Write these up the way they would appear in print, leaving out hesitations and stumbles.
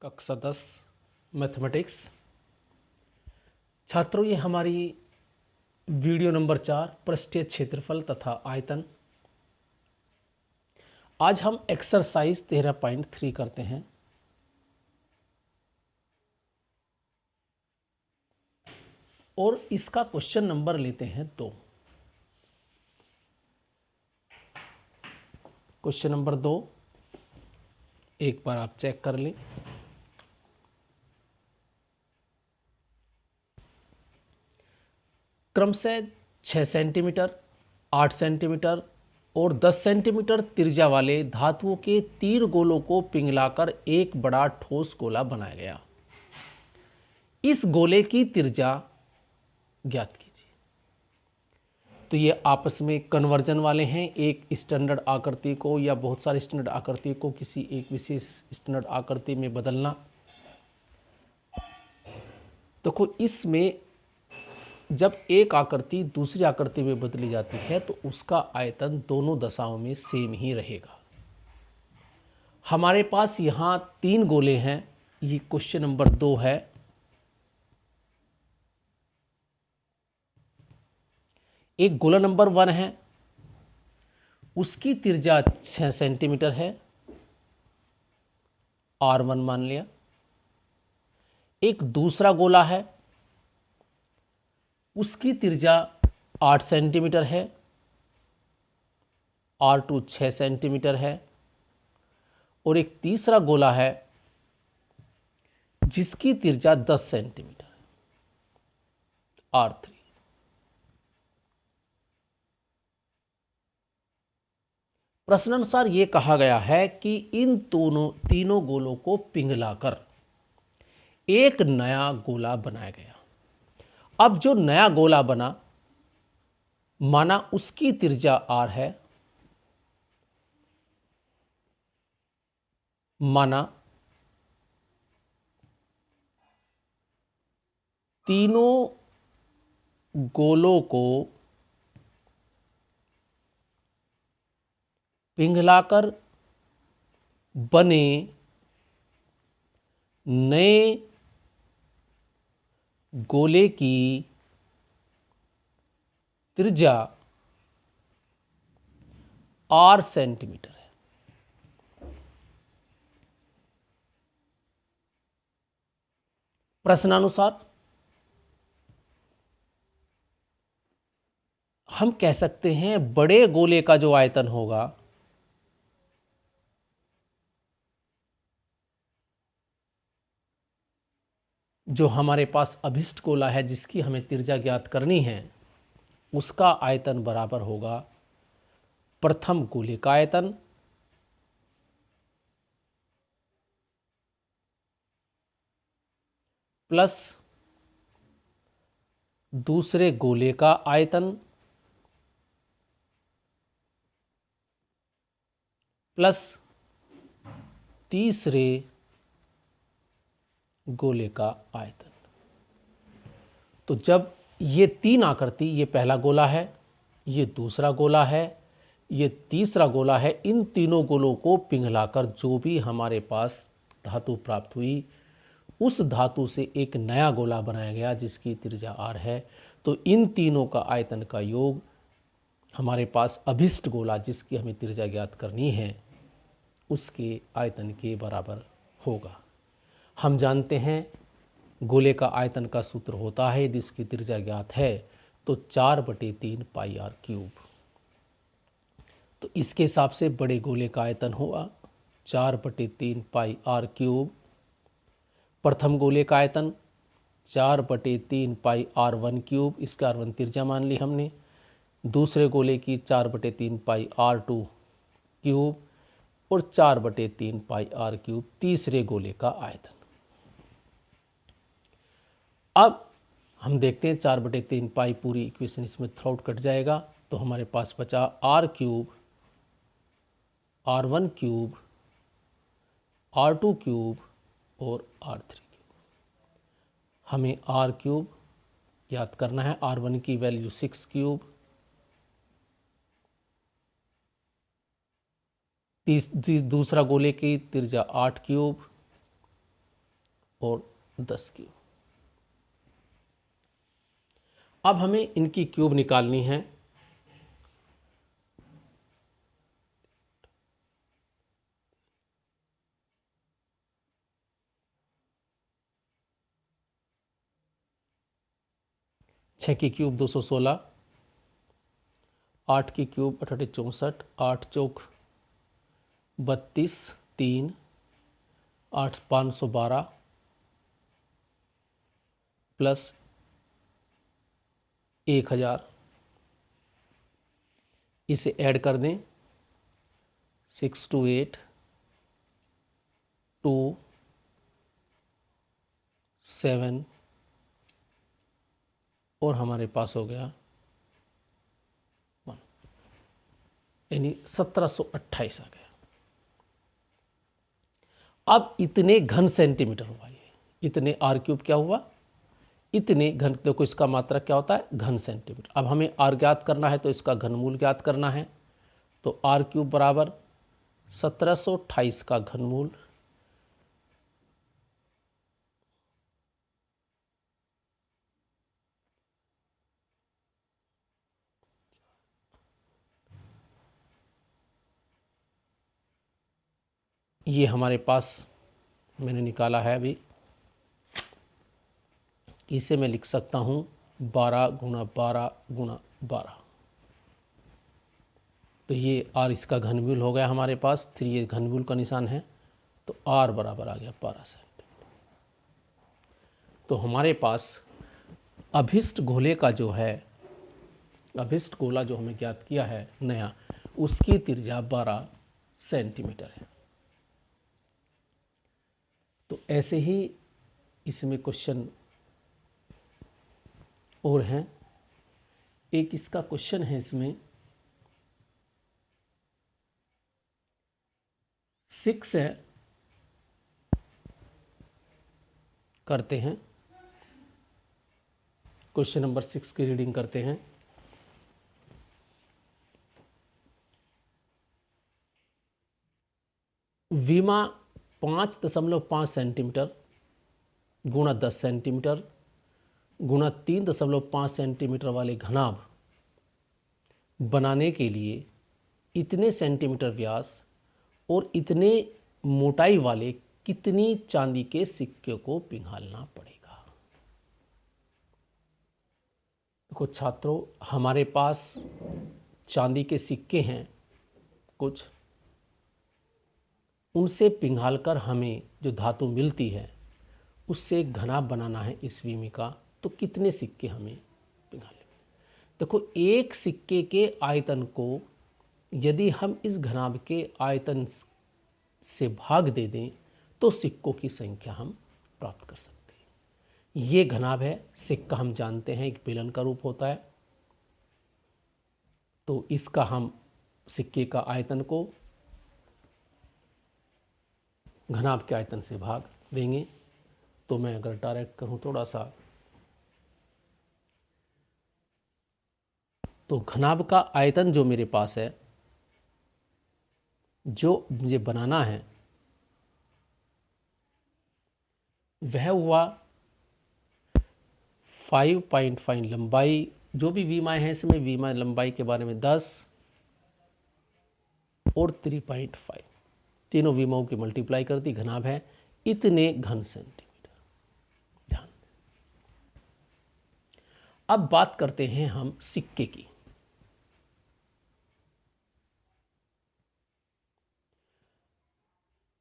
कक्षा 10 मैथमेटिक्स। छात्रों, ये हमारी वीडियो नंबर 4 पृष्ठीय क्षेत्रफल तथा आयतन। आज हम एक्सरसाइज 13.3 करते हैं और इसका क्वेश्चन नंबर लेते हैं 2। क्वेश्चन नंबर 2 एक बार आप चेक कर लें। क्रमशः 6 सेंटीमीटर, 8 सेंटीमीटर और 10 सेंटीमीटर त्रिज्या वाले धातुओं के 3 गोलों को पिघलाकर एक बड़ा ठोस गोला बनाया गया। इस गोले की त्रिज्या ज्ञात कीजिए। तो ये आपस में कन्वर्जन वाले हैं, एक स्टैंडर्ड आकृति को या बहुत सारी स्टैंडर्ड आकृति को किसी एक विशेष स्टैंडर्ड आकृति में बदलना। देखो, इसमें जब एक आकृति दूसरी आकृति में बदली जाती है तो उसका आयतन दोनों दशाओं में सेम ही रहेगा। हमारे पास यहाँ 3 गोले हैं। ये क्वेश्चन नंबर 2 है। एक गोला नंबर 1 है, उसकी त्रिज्या 6 सेंटीमीटर है, R1 मान लिया। एक दूसरा गोला है, उसकी त्रिज्या 8 सेंटीमीटर है, R2 6 सेंटीमीटर है। और एक तीसरा गोला है जिसकी त्रिज्या 10 सेंटीमीटर है, R3। प्रश्नानुसार ये कहा गया है कि इन तीनों गोलों को पिघलाकर एक नया गोला बनाया गया। अब जो नया गोला बना, माना उसकी त्रिज्या R है, माना तीनों गोलों को पिघलाकर बने नए गोले की त्रिज्या R सेंटीमीटर है। प्रश्नानुसार हम कह सकते हैं बड़े गोले का जो आयतन होगा जो हमारे पास अभिष्ट गोला है जिसकी हमें त्रिज्या ज्ञात करनी है, उसका आयतन बराबर होगा प्रथम गोले का आयतन प्लस दूसरे गोले का आयतन प्लस तीसरे गोले का आयतन। तो जब ये 3 आकृति, ये पहला गोला है, ये दूसरा गोला है, ये तीसरा गोला है, इन तीनों गोलों को पिघलाकर जो भी हमारे पास धातु प्राप्त हुई, उस धातु से एक नया गोला बनाया गया जिसकी त्रिज्या R है। तो इन तीनों का आयतन का योग हमारे पास अभिष्ट गोला जिसकी हमें त्रिज्या ज्ञात करनी है उसके आयतन के बराबर होगा। हम जानते हैं गोले का आयतन का सूत्र होता है, यदि इसकी त्रिज्या ज्ञात है तो 4/3 पाई R क्यूब। तो इसके हिसाब से बड़े गोले का आयतन होगा 4/3 पाई R क्यूब। प्रथम गोले का आयतन 4/3 पाई R1 क्यूब, इसका R1 त्रिज्या मान ली हमने। दूसरे गोले की 4/3 पाई R2 क्यूब और 4/3 पाई R क्यूब तीसरे गोले का आयतन। अब हम देखते हैं 4/3 पाई पूरी इक्वेशन इसमें थ्रू कट जाएगा तो हमारे पास बचा R cube, R1 cube, R2 cube और R3 क्यूब। हमें R क्यूब याद करना है। R1 की वैल्यू 6 क्यूब, दूसरा गोले की त्रिज्या 8 क्यूब, और 10 क्यूब। अब हमें इनकी क्यूब निकालनी है। छः की क्यूब 216, 8 की क्यूब 6864, 8 चौक 32, 3, 8 512 प्लस 1000, इसे ऐड कर दें। 628 2 7 और हमारे पास हो गया 1, यानी 1728 आ गया। अब इतने घन सेंटीमीटर हुआ, ये इतने आर क्यूब क्या हुआ, इतने घन। देखो इसका मात्रक क्या होता है, घन सेंटीमीटर। अब हमें आर ज्ञात करना है तो इसका घनमूल ज्ञात करना है। तो आर क्यूब बराबर 1728 का घनमूल ये हमारे पास मैंने निकाला है अभी। इसे मैं लिख सकता हूँ 12 गुणा 12 गुणा 12। तो ये आर इसका घनमूल हो गया हमारे पास। फिर ये घनमूल का निशान है तो आर बराबर आ गया 12 सेंटीमीटर। तो हमारे पास अभिष्ट गोले का जो है, अभिष्ट गोला जो हमें ज्ञात किया है नया, उसकी त्रिज्या 12 सेंटीमीटर है। तो ऐसे ही इसमें क्वेश्चन और हैं। एक इसका क्वेश्चन है इसमें 6 है, करते हैं। क्वेश्चन नंबर 6 की रीडिंग करते हैं। विमा 5.5 सेंटीमीटर गुणा 10 सेंटीमीटर गुणा 3.5 सेंटीमीटर वाले घनाभ बनाने के लिए इतने सेंटीमीटर व्यास और इतने मोटाई वाले कितनी चांदी के सिक्के को पिघालना पड़ेगा। देखो छात्रों, हमारे पास चांदी के सिक्के हैं कुछ, उनसे पिघालकर हमें जो धातु मिलती है उससे एक घनाभ बनाना है इस विमी का। तो कितने सिक्के हमें पिघाले। देखो एक सिक्के के आयतन को यदि हम इस घनाभ के आयतन से भाग दे दें तो सिक्कों की संख्या हम प्राप्त कर सकते हैं। ये घनाभ है, सिक्का हम जानते हैं एक बेलन का रूप होता है। तो इसका हम सिक्के का आयतन को घनाभ के आयतन से भाग देंगे। तो मैं अगर डायरेक्ट करूं थोड़ा सा, तो घनाभ का आयतन जो मेरे पास है, जो मुझे बनाना है, वह हुआ 5.5 लंबाई। जो भी विमाएँ हैं इसमें विमा लंबाई के बारे में 10 और 3.5, तीनों विमाओं की मल्टीप्लाई कर दी। घनाभ है इतने घन सेंटीमीटर। ध्यान। अब बात करते हैं हम सिक्के की।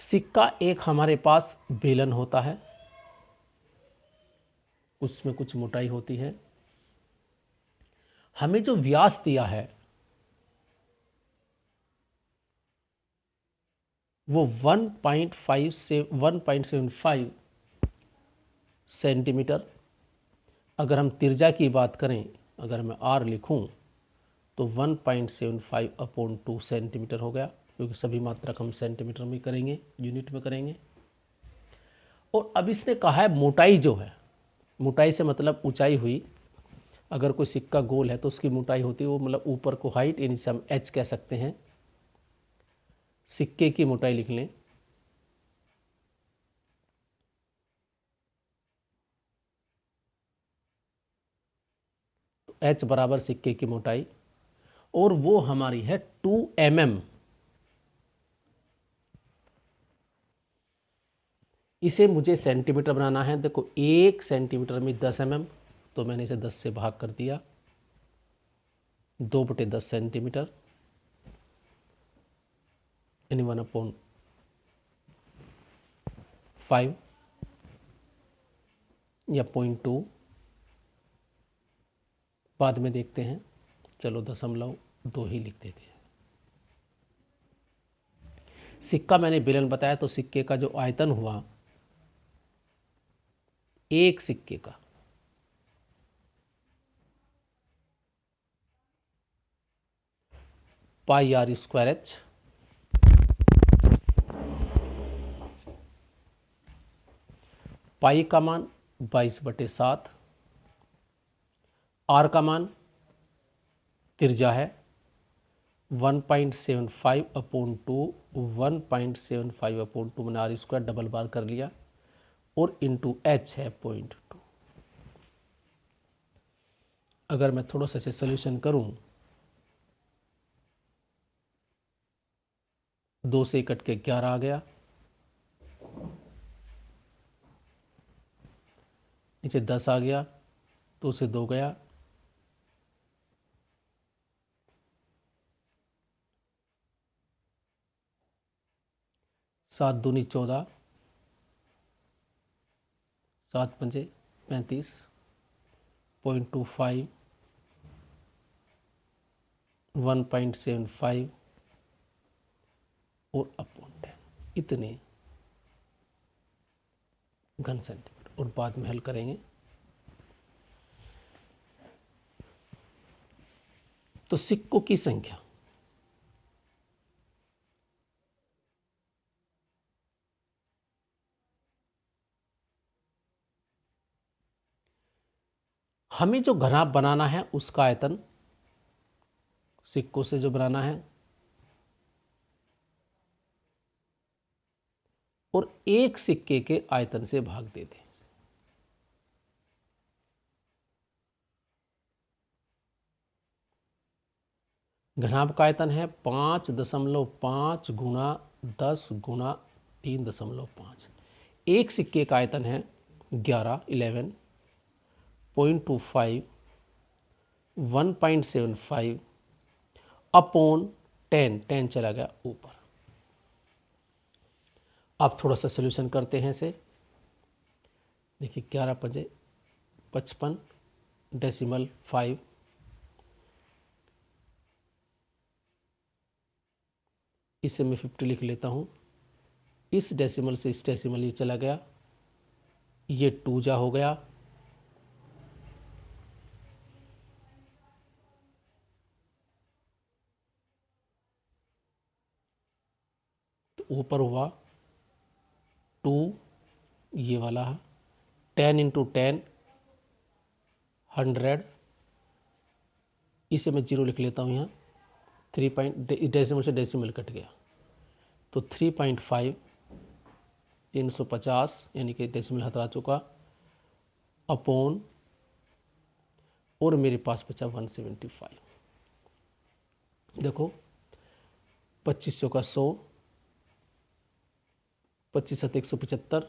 सिक्का एक हमारे पास बेलन होता है, उसमें कुछ मोटाई होती है। हमें जो व्यास दिया है वो 1.5 से 1.75 सेंटीमीटर। अगर हम त्रिज्या की बात करें, अगर मैं आर लिखूं तो 1.75/2 सेंटीमीटर हो गया, क्योंकि सभी मात्रक हम सेंटीमीटर में करेंगे, यूनिट में करेंगे। और अब इसने कहा है मोटाई जो है, मोटाई से मतलब ऊंचाई हुई। अगर कोई सिक्का गोल है तो उसकी मोटाई होती है वो, मतलब ऊपर को हाइट, यानी से हम एच कह सकते हैं। सिक्के की मोटाई लिख लें h बराबर सिक्के की मोटाई, और वो हमारी है 2 mm। इसे मुझे सेंटीमीटर बनाना है। देखो 1 सेंटीमीटर में 10 mm, तो मैंने इसे 10 से भाग कर दिया, 2/10 सेंटीमीटर यानी 1/5 या 0.2। बाद में देखते हैं, चलो 0.2 ही लिख देते हैं। सिक्का मैंने बेलन बताया, तो सिक्के का जो आयतन हुआ एक सिक्के का πr²h, पाई का मान 22/7, आर का मान त्रिज्या है 1.75/2, 1.75/2 मैंने r² डबल बार कर लिया, और इंटू h है 0.2। अगर मैं थोड़ा सा सोल्यूशन करूं, 2 से कट के 11 आ गया, नीचे 10 आ गया, 2 से 2 गया, 7 दूनी 14, 7 पंजे 35, 0.25, 1.75 और अपॉन 10, इतने घन सेंटीमीटर। और बाद में हल करेंगे। तो सिक्कों की संख्या हमें जो घनाभ बनाना है उसका आयतन सिक्कों से जो बनाना है, और एक सिक्के के आयतन से भाग दे दें। घनाभ का आयतन है 5.5 गुणा 10 गुणा 3.5। एक सिक्के का आयतन है 11 0.25 1.75 अपॉन 10 चला गया ऊपर। अब थोड़ा सा सोल्यूशन करते हैं इसे। देखिए 11 पंजे 55 डेसिमल 5, इसे मैं 50 लिख लेता हूँ। इस डेसिमल से इस डेसिमल ये चला गया, ये 2 जा हो गया, तो ऊपर हुआ 2, ये वाला है 10 × 10 100, इसे मैं 0 लिख लेता हूँ यहाँ। 3 डेसिमल से डेसिमल कट गया, तो 3.5 350 यानी कि डेसिमल हटा चुका, अपॉन, और मेरे पास बचा 175। देखो 25 का 100, 25 7 175,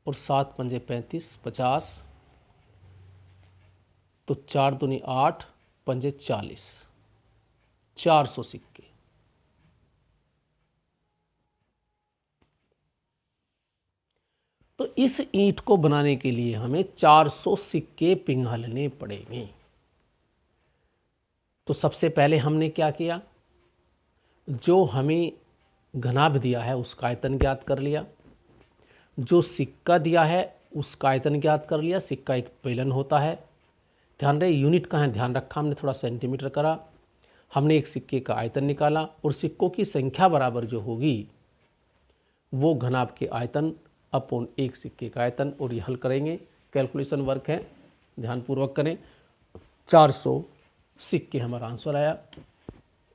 और 7 पंजे 35 50, तो 4 दूनी 8 पंजे 40, 400 सिक्के। तो इस ईंट को बनाने के लिए हमें 400 सिक्के पिघलने पड़ेंगे। तो सबसे पहले हमने क्या किया, जो हमें घनाभ दिया है उसका आयतन ज्ञात कर लिया, जो सिक्का दिया है उसका आयतन ज्ञात कर लिया। सिक्का एक बेलन होता है, ध्यान रहे यूनिट का है, ध्यान रखा हमने, थोड़ा सेंटीमीटर करा। हमने एक सिक्के का आयतन निकाला, और सिक्कों की संख्या बराबर जो होगी वो घनाभ के आयतन अपॉन एक सिक्के का आयतन। और ये हल करेंगे, कैलकुलेशन वर्क है, ध्यानपूर्वक करें। 400 सिक्के हमारा आंसर आया।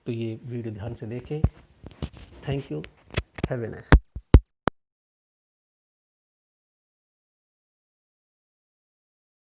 तो ये वीडियो ध्यान से देखें। Thank you, have a nice.